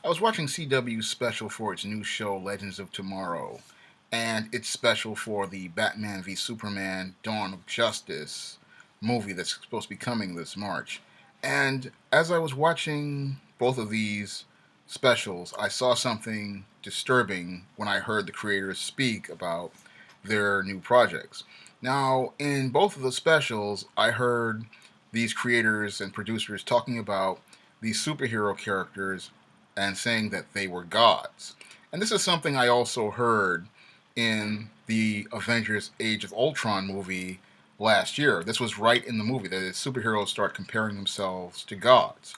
I was watching CW's special for its new show, Legends of Tomorrow, and it's special for the Batman v Superman Dawn of Justice movie that's supposed to be coming this March. And as I was watching both of these specials, I saw something disturbing when I heard the creators speak about their new projects. Now, in both of the specials, I heard these creators and producers talking about these superhero characters and saying that they were gods. And this is something I also heard in the Avengers Age of Ultron movie last year. This was right in the movie that the superheroes start comparing themselves to gods.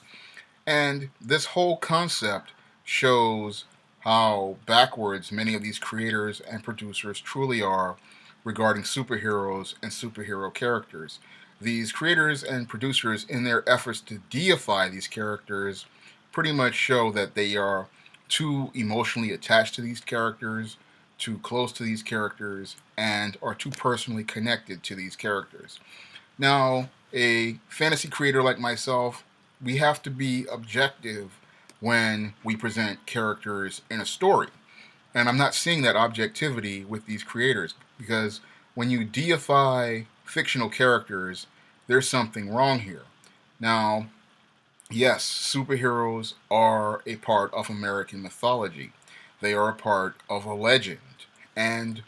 And this whole concept shows how backwards many of these creators and producers truly are regarding superheroes and superhero characters. These creators and producers, in their efforts to deify these characters, pretty much show that they are too emotionally attached to these characters, too close to these characters, and are too personally connected to these characters. Now, a fantasy creator like myself, we have to be objective when we present characters in a story. And I'm not seeing that objectivity with these creators because when you deify fictional characters, there's something wrong here. Now, yes, superheroes are a part of American mythology. They are a part of a legend. And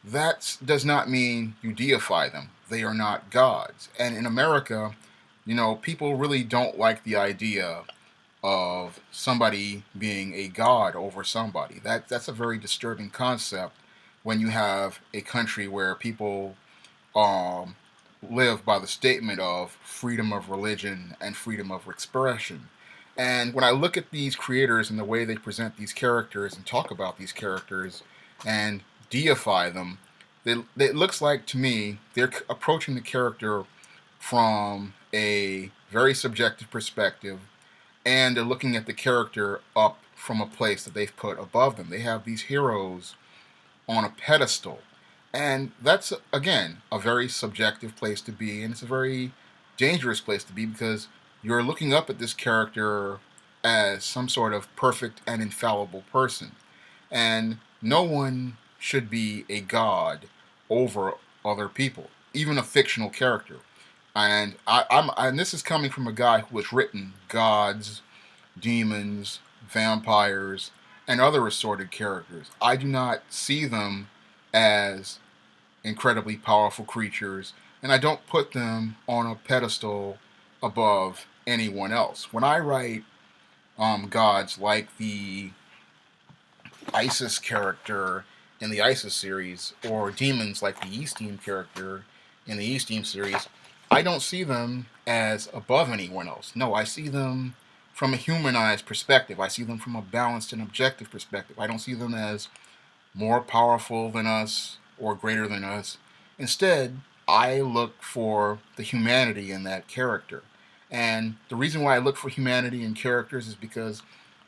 that does not mean you deify them. They are not gods. And in America, people really don't like the idea of somebody being a god over somebody. That's a very disturbing concept when you have a country where people um, live by the statement of freedom of religion and freedom of expression. And when I look at these creators and the way they present these characters and talk about these characters and deify them, it looks like to me they're approaching the character from a very subjective perspective, and they're looking at the character up from a place that they've put above them. They have these heroes on a pedestal. And that's, again, a very subjective place to be, and it's a very dangerous place to be because you're looking up at this character as some sort of perfect and infallible person. And no one should be a god over other people, even a fictional character. And this is coming from a guy who has written gods, demons, vampires, and other assorted characters. I do not see them as incredibly powerful creatures, and I don't put them on a pedestal above anyone else. When I write gods like the Isis character in the Isis series, or demons like the East Team character in the East Team series, I don't see them as above anyone else. No, I see them from a humanized perspective. I see them from a balanced and objective perspective. I don't see them as more powerful than us or greater than us. Instead, I look for the humanity in that character. And the reason why I look for humanity in characters is because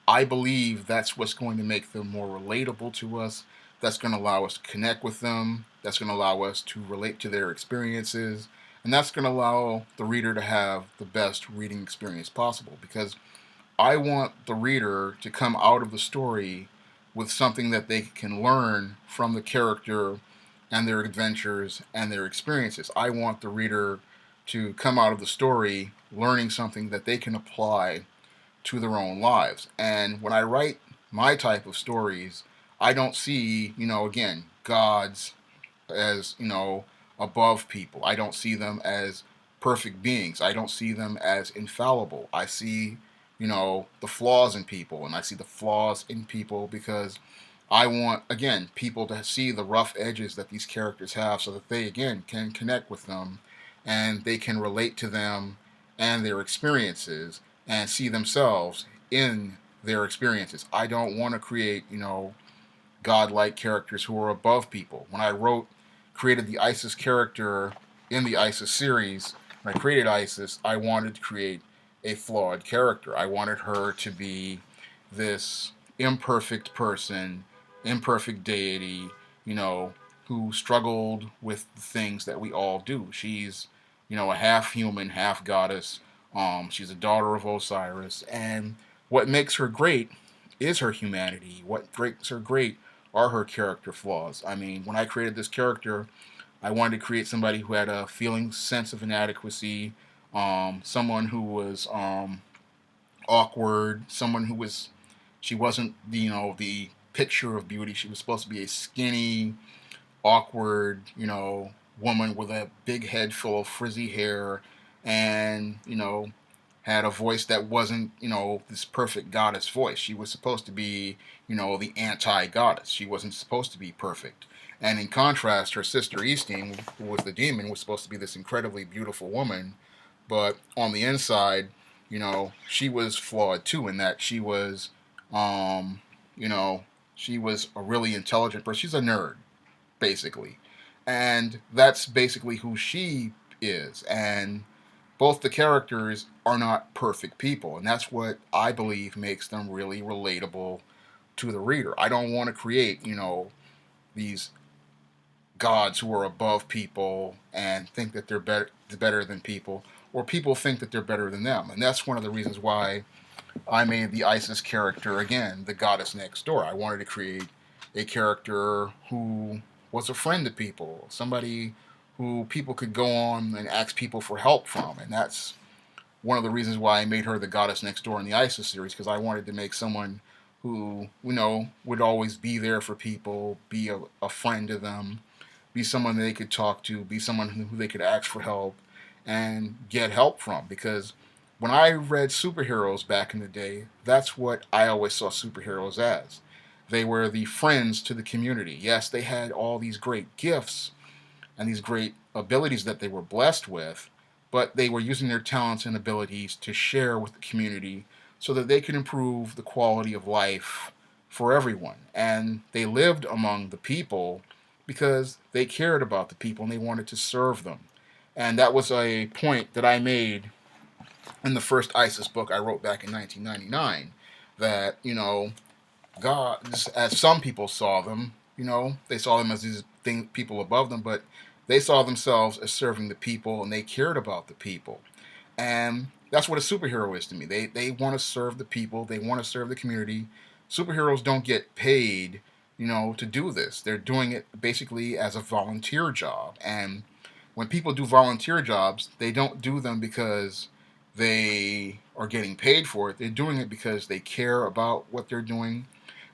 I believe that's what's going to make them more relatable to us. That's going to allow us to connect with them. That's going to allow us to relate to their experiences. And that's going to allow the reader to have the best reading experience possible. Because I want the reader to come out of the story with something that they can learn from the character and their adventures and their experiences. I want the reader to come out of the story learning something that they can apply to their own lives. And when I write my type of stories, I don't see, again, gods as, above people. I don't see them as perfect beings. I don't see them as infallible. I see, the flaws in people, and I see the flaws in people because I want, again, people to see the rough edges that these characters have so that they, again, can connect with them and they can relate to them and their experiences and see themselves in their experiences. I don't want to create, godlike characters who are above people. When I created the Isis character in the Isis series, when I created Isis, I wanted to create a flawed character. I wanted her to be this imperfect person, imperfect deity, who struggled with the things that we all do. She's, a half human, half goddess. She's a daughter of Osiris. And what makes her great is her humanity? What makes her great are her character flaws. I mean, when I created this character, I wanted to create somebody who had a feeling sense of inadequacy, someone who was awkward, someone who was she wasn't the picture of beauty. She was supposed to be a skinny, awkward, woman with a big head full of frizzy hair, and had a voice that wasn't this perfect goddess voice. She was supposed to be the anti-goddess. She wasn't supposed to be perfect. And in contrast, her sister Eastine, who was the demon, was supposed to be this incredibly beautiful woman, but on the inside, she was flawed too in that um, you know, she was a really intelligent person. She's a nerd, basically. And that's basically who she is. And both the characters are not perfect people. And that's what I believe makes them really relatable to the reader. I don't want to create, these gods who are above people and think that they're better than people, or people think that they're better than them. And that's one of the reasons why I made the Isis character again, the goddess next door. I wanted to create a character who was a friend to people, somebody who people could go on and ask people for help from. And that's one of the reasons why I made her the goddess next door in the Isis series, because I wanted to make someone who, would always be there for people, be a friend to them, be someone they could talk to, be someone who they could ask for help and get help from. Because when I read superheroes back in the day, that's what I always saw superheroes as. They were the friends to the community. Yes, they had all these great gifts and these great abilities that they were blessed with, but they were using their talents and abilities to share with the community so that they could improve the quality of life for everyone. And they lived among the people because they cared about the people and they wanted to serve them. And that was a point that I made in the first ISIS book I wrote back in 1999, that, gods, as some people saw them, they saw them as these people above them, but they saw themselves as serving the people and they cared about the people. And that's what a superhero is to me. They want to serve the people, they want to serve the community. Superheroes don't get paid, to do this. They're doing it basically as a volunteer job. And when people do volunteer jobs, they don't do them because they are getting paid for it. They're doing it because they care about what they're doing.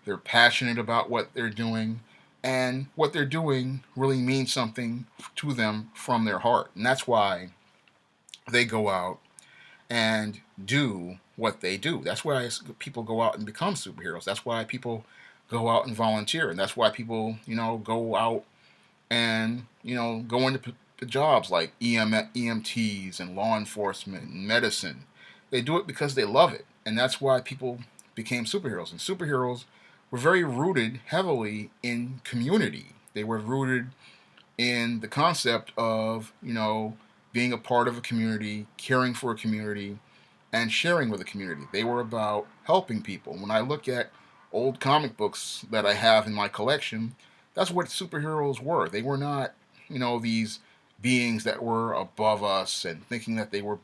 They're passionate about what they're doing. And what they're doing really means something to them from their heart. And that's why they go out and do what they do. That's why people go out and become superheroes. That's why people go out and volunteer. And that's why people, go out and, go into jobs like EMTs and law enforcement and medicine. They do it because they love it. And that's why people became superheroes. And superheroes were very rooted heavily in community. They were rooted in the concept of, being a part of a community, caring for a community, and sharing with the community. They were about helping people. When I look at old comic books that I have in my collection, that's what superheroes were. They were not, these beings that were above us and thinking that they were,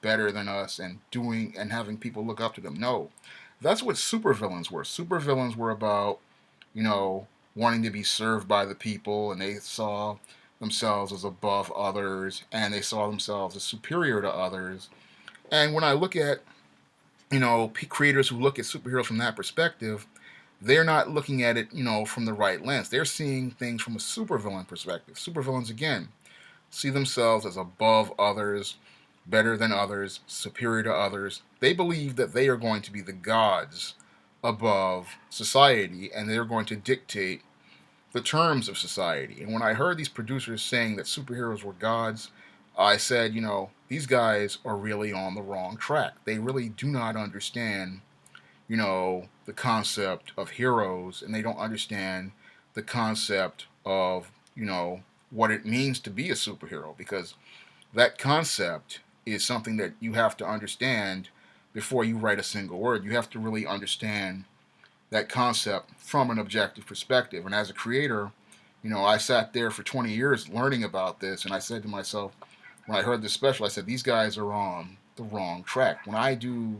better than us and doing and having people look up to them. No, that's what supervillains were. Supervillains were about, you know, wanting to be served by the people, and they saw themselves as above others, and they saw themselves as superior to others. And when I look at, creators who look at superheroes from that perspective, they're not looking at it, from the right lens. They're seeing things from a supervillain perspective. Supervillains, again, see themselves as above others, better than others, superior to others. They believe that they are going to be the gods above society, and they're going to dictate the terms of society. And when I heard these producers saying that superheroes were gods, I said, these guys are really on the wrong track. They really do not understand, the concept of heroes, and they don't understand the concept of, what it means to be a superhero, because that concept is something that you have to understand before you write a single word. You have to really understand that concept from an objective perspective. And as a creator, I sat there for 20 years learning about this, and I said to myself, when I heard this special, I said, these guys are on the wrong track. When I do,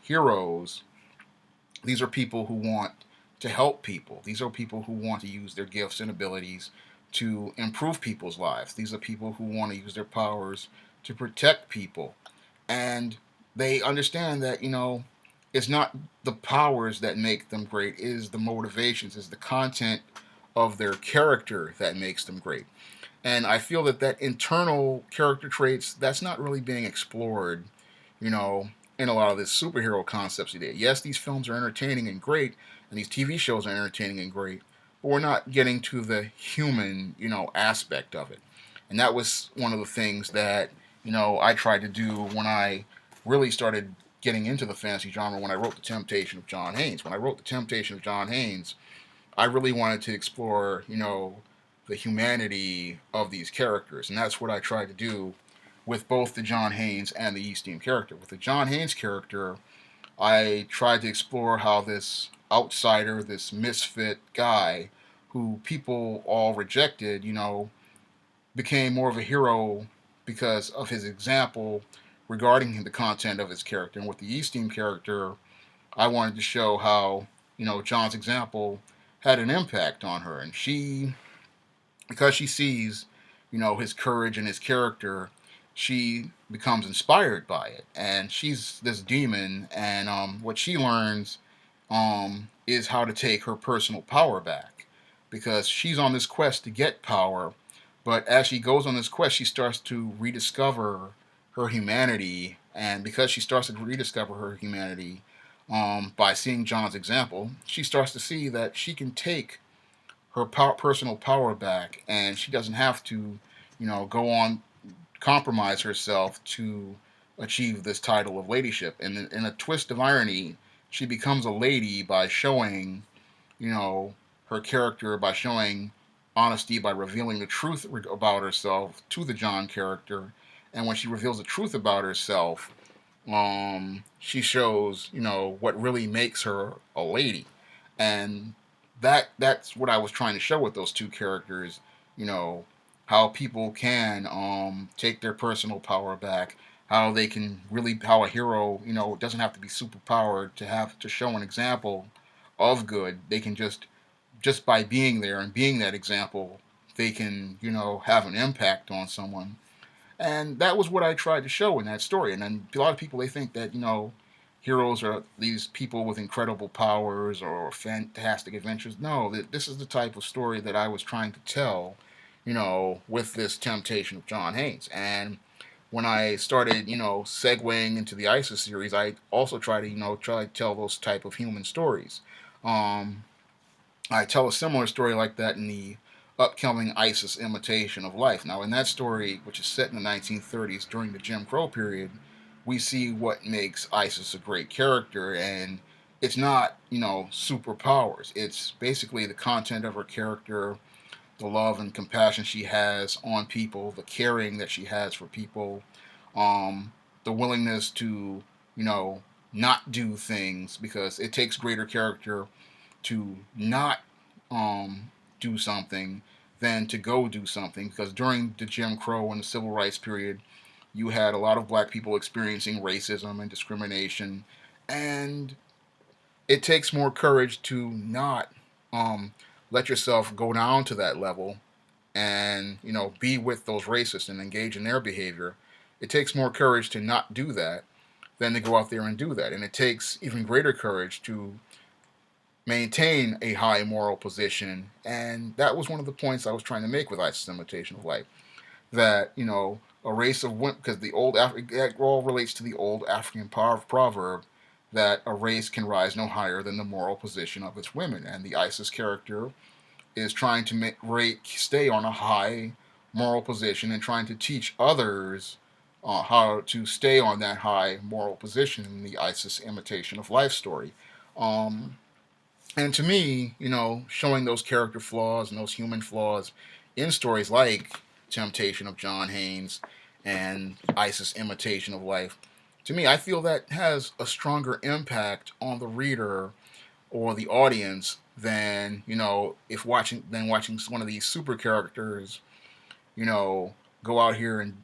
heroes, These are people who want to help people. These are people who want to use their gifts and abilities to improve people's lives. These are people who want to use their powers to protect people. And they understand that, it's not the powers that make them great, it is the motivations, is the content of their character that makes them great. And I feel that internal character traits, that's not really being explored, you know, in a lot of the superhero concepts today. Yes, these films are entertaining and great, and these TV shows are entertaining and great, but we're not getting to the human, aspect of it. And that was one of the things that, I tried to do when I really started getting into the fantasy genre when I wrote The Temptation of John Haynes. When I wrote The Temptation of John Haynes, I really wanted to explore, the humanity of these characters. And that's what I tried to do with both the John Haynes and the East Team character. With the John Haynes character, I tried to explore how this outsider, this misfit guy who people all rejected, became more of a hero because of his example regarding the content of his character. And with the East Team character, I wanted to show how, John's example had an impact on her. And she, because she sees, his courage and his character, she becomes inspired by it. And she's this demon, and what she learns is how to take her personal power back. Because she's on this quest to get power, but as she goes on this quest, she starts to rediscover her humanity. And because she starts to rediscover her humanity, by seeing John's example, she starts to see that she can take her personal power back, and she doesn't have to, go on compromise herself to achieve this title of ladyship. And in a twist of irony, she becomes a lady by showing, you know, her character, by showing honesty, by revealing the truth about herself to the John character. And when she reveals the truth about herself, she shows, what really makes her a lady. And that's what I was trying to show with those two characters, you know, how people can take their personal power back, how they can really, how a hero, doesn't have to be super powered to have to show an example of good. They can just by being there and being that example, they can, have an impact on someone. And that was what I tried to show in that story. And then a lot of people, they think that, heroes are these people with incredible powers or fantastic adventures. No, this is the type of story that I was trying to tell, with this Temptation of John Haynes. And when I started, segueing into the ISIS series, I also try to, try to tell those type of human stories. Um, I tell a similar story like that in the upcoming ISIS Imitation of Life. Now, in that story, which is set in the 1930s during the Jim Crow period, we see what makes ISIS a great character, and it's not, superpowers. It's basically the content of her character, the love and compassion she has on people, the caring that she has for people, the willingness to, not do things because it takes greater character to not do something than to go do something. Because during the Jim Crow and the Civil Rights period, you had a lot of black people experiencing racism and discrimination, and it takes more courage to not um, let yourself go down to that level and be with those racists and engage in their behavior. It takes more courage to not do that than to go out there and do that, and it takes even greater courage to maintain a high moral position. And that was one of the points I was trying to make with ISIS Imitation of Life. That, a race of women, because that all relates to the old African proverb that a race can rise no higher than the moral position of its women. And the ISIS character is trying to stay on a high moral position and trying to teach others how to stay on that high moral position in the ISIS Imitation of Life story. Um, and to me, showing those character flaws and those human flaws in stories like Temptation of John Haynes and ISIS Imitation of Life, to me, I feel that has a stronger impact on the reader or the audience than, if watching one of these super characters, go out here and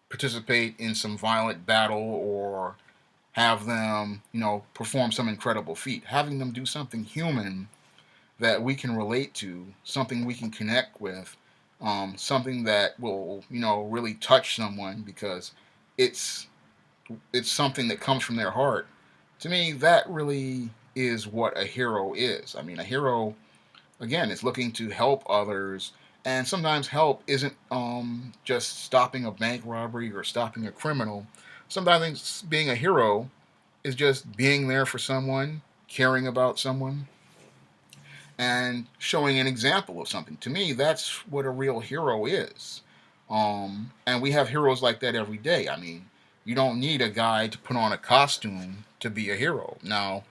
participate in some violent battle or have them, perform some incredible feat, having them do something human that we can relate to, something we can connect with, something that will, really touch someone because it's it's something that comes from their heart. To me, that really is what a hero is. I mean, a hero, again, is looking to help others, and sometimes help isn't just stopping a bank robbery or stopping a criminal. Sometimes being a hero is just being there for someone, caring about someone, and showing an example of something. To me, that's what a real hero is. And we have heroes like that every day. I mean, you don't need a guy to put on a costume to be a hero. Now,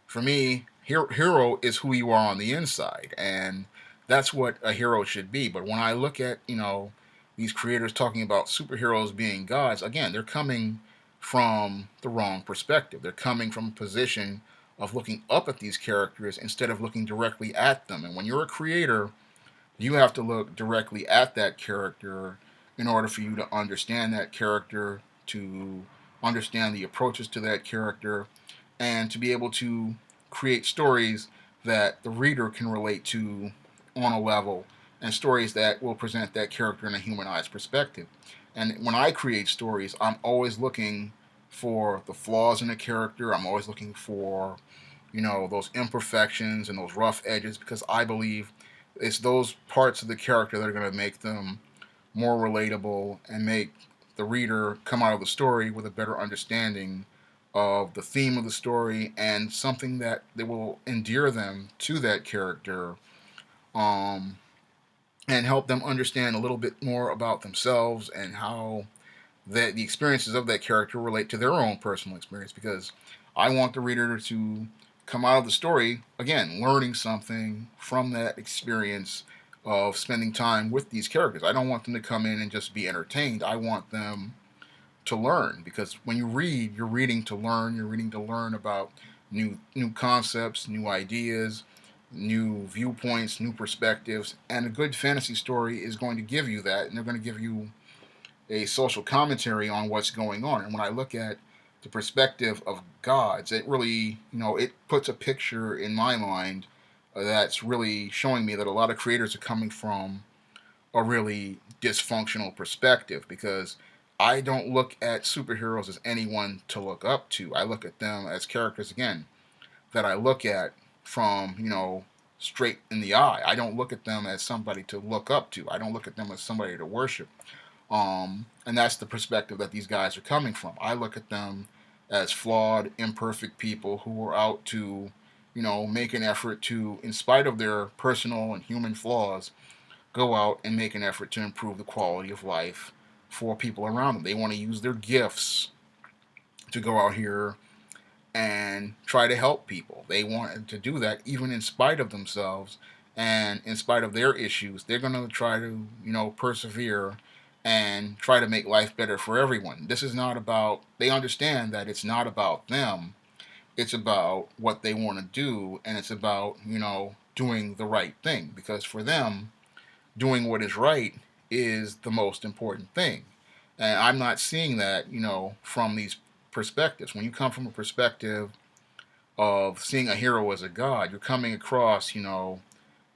for me, hero is who you are on the inside, and that's what a hero should be. But when I look at these creators talking about superheroes being gods, again, they're coming from the wrong perspective. They're coming from a position of looking up at these characters instead of looking directly at them. And when you're a creator, you have to look directly at that character in order for you to understand that character, to understand the approaches to that character, and to be able to create stories that the reader can relate to on a level, and stories that will present that character in a humanized perspective. And when I create stories, I'm always looking for the flaws in a character. I'm always looking for, those imperfections and those rough edges, because I believe it's those parts of the character that are going to make them more relatable and make the reader come out of the story with a better understanding of the theme of the story and something that will endear them to that character, um, and help them understand a little bit more about themselves and how the experiences of that character relate to their own personal experience. Because I want the reader to come out of the story, again, learning something from that experience of spending time with these characters. I don't want them to come in and just be entertained. I want them to learn, because when you read, you're reading to learn. You're reading to learn about new concepts, new ideas, new viewpoints, new perspectives. And a good fantasy story is going to give you that, and they're going to give you a social commentary on what's going on. And when I look at the perspective of gods, it really, it puts a picture in my mind that's really showing me that a lot of creators are coming from a really dysfunctional perspective, because I don't look at superheroes as anyone to look up to. I look at them as characters, again, that I look at from, straight in the eye. I don't look at them as somebody to look up to. I don't look at them as somebody to worship. And that's the perspective that these guys are coming from. I look at them as flawed, imperfect people who are out to, make an effort to, in spite of their personal and human flaws, go out and make an effort to improve the quality of life for people around them. They want to use their gifts to go out here and try to help people. They want to do that even in spite of themselves and in spite of their issues. They're going to try to, persevere and try to make life better for everyone. This is not about, they understand that it's not about them. It's about what they want to do, and it's about, doing the right thing, because for them, doing what is right is the most important thing. And I'm not seeing that, from these perspectives. When you come from a perspective of seeing a hero as a god, you're coming across,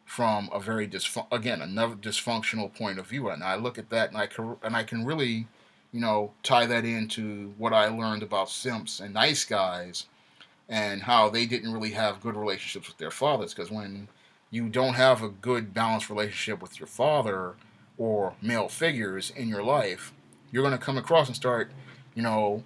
from a very again, another dysfunctional point of view. And I look at that, and I can really, tie that into what I learned about simps and nice guys, and how they didn't really have good relationships with their fathers. Because when you don't have a good balanced relationship with your father or male figures in your life, you're going to come across and start, you know,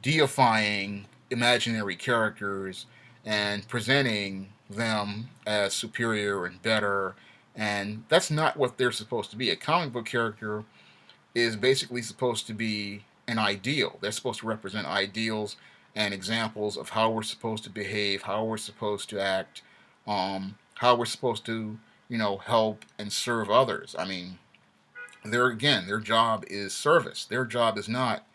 deifying imaginary characters and presenting them as superior and better. And that's not what they're supposed to be. A comic book character is basically supposed to be an ideal. They're supposed to represent ideals and examples of how we're supposed to behave, how we're supposed to act, how we're supposed to, help and serve others. I mean, their job is service. Their job is not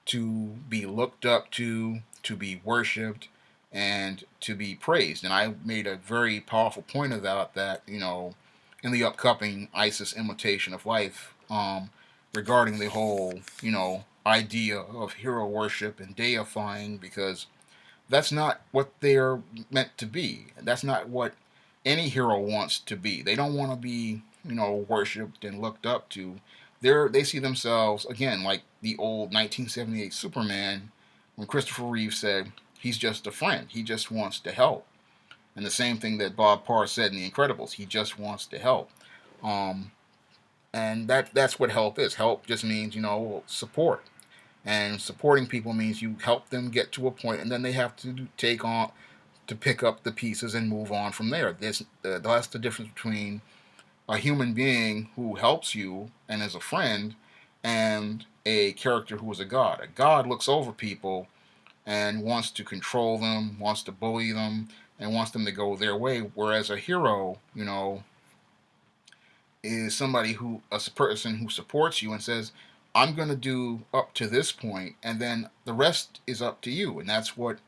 to be looked up to be worshipped, and to be praised. And I made a very powerful point about that, in the upcoming ISIS imitation of life, regarding the whole, idea of hero worship and deifying, because that's not what they're meant to be. That's not what any hero wants to be. They don't want to be, worshipped and looked up to. They see themselves again like the old 1978 Superman, when Christopher Reeve said he's just a friend. He just wants to help. And the same thing that Bob Parr said in The Incredibles. He just wants to help. Um, and that's what help is. Help just means, support. And supporting people means you help them get to a point, and then they have to take on to pick up the pieces and move on from there. That's the difference between a human being who helps you and is a friend, and a character who is a god. A god looks over people and wants to control them, wants to bully them, and wants them to go their way. Whereas a hero, is somebody a person who supports you and says, I'm going to do up to this point, and then the rest is up to you. And that's what,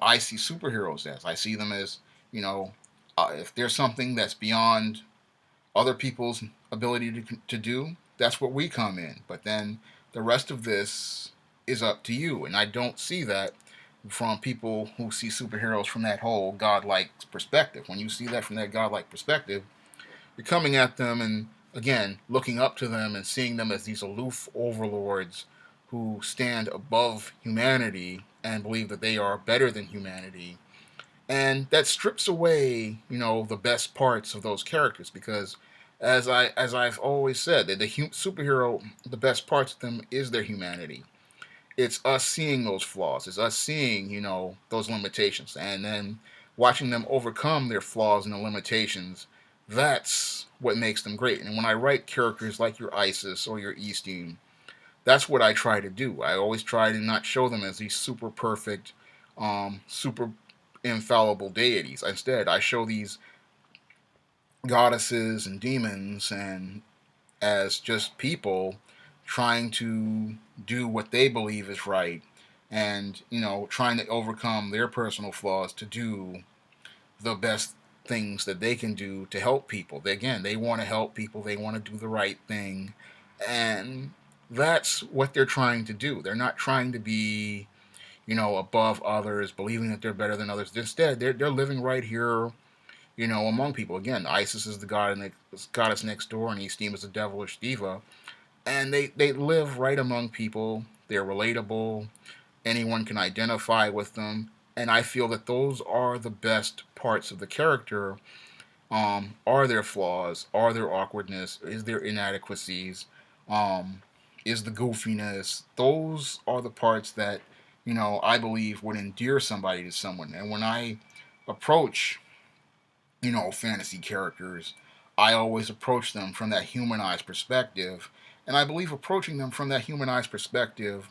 I see superheroes as. I see them as, if there's something that's beyond other people's ability to do, that's what we come in. But then the rest of this is up to you. And I don't see that from people who see superheroes from that whole godlike perspective. When you see that from that godlike perspective, you're coming at them and, again, looking up to them and seeing them as these aloof overlords who stand above humanity and believe that they are better than humanity. And that strips away, the best parts of those characters, because as I've always said, that the superhero, the best parts of them is their humanity. It's us seeing those flaws. It's us seeing, those limitations, and then watching them overcome their flaws and the limitations. That's what makes them great. And when I write characters like your Isis or your Eastine, that's what I try to do. I always try to not show them as these super perfect, super infallible deities. Instead, I show these goddesses and demons and as just people trying to do what they believe is right, and trying to overcome their personal flaws to do the best things that they can do to help people. They want to help people. They want to do the right thing, and that's what they're trying to do. They're not trying to be, above others, believing that they're better than others. Instead, they're living right here, among people. Again, Isis is the goddess next door, and Eastine is a devilish diva, and they live right among people. They're relatable. Anyone can identify with them, and I feel that those are the best parts of the character. Are their flaws? Are their awkwardness? Is there inadequacies? Um, is the goofiness? Those are the parts that I believe would endear somebody to someone. And when I approach fantasy characters, I always approach them from that humanized perspective. And I believe approaching them from that humanized perspective,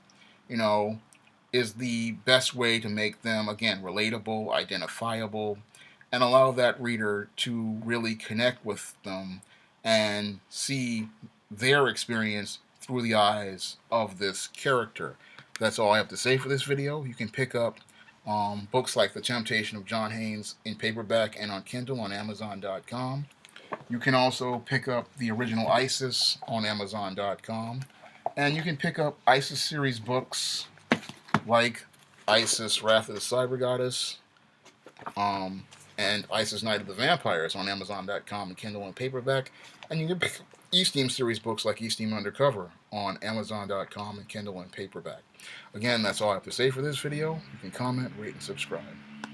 you know, is the best way to make them, again, relatable, identifiable, and allow that reader to really connect with them and see their experience through the eyes of this character. That's all I have to say for this video. You can pick up books like The Temptation of John Haynes in paperback and on Kindle on Amazon.com. You can also pick up the original ISIS on Amazon.com. And you can pick up ISIS series books like ISIS Wrath of the Cyber Goddess and ISIS Night of the Vampires on Amazon.com and Kindle and paperback. And you can pick up E-Steam series books like E-Steam Undercover on Amazon.com and Kindle and paperback. Again, that's all I have to say for this video. You can comment, rate, and subscribe.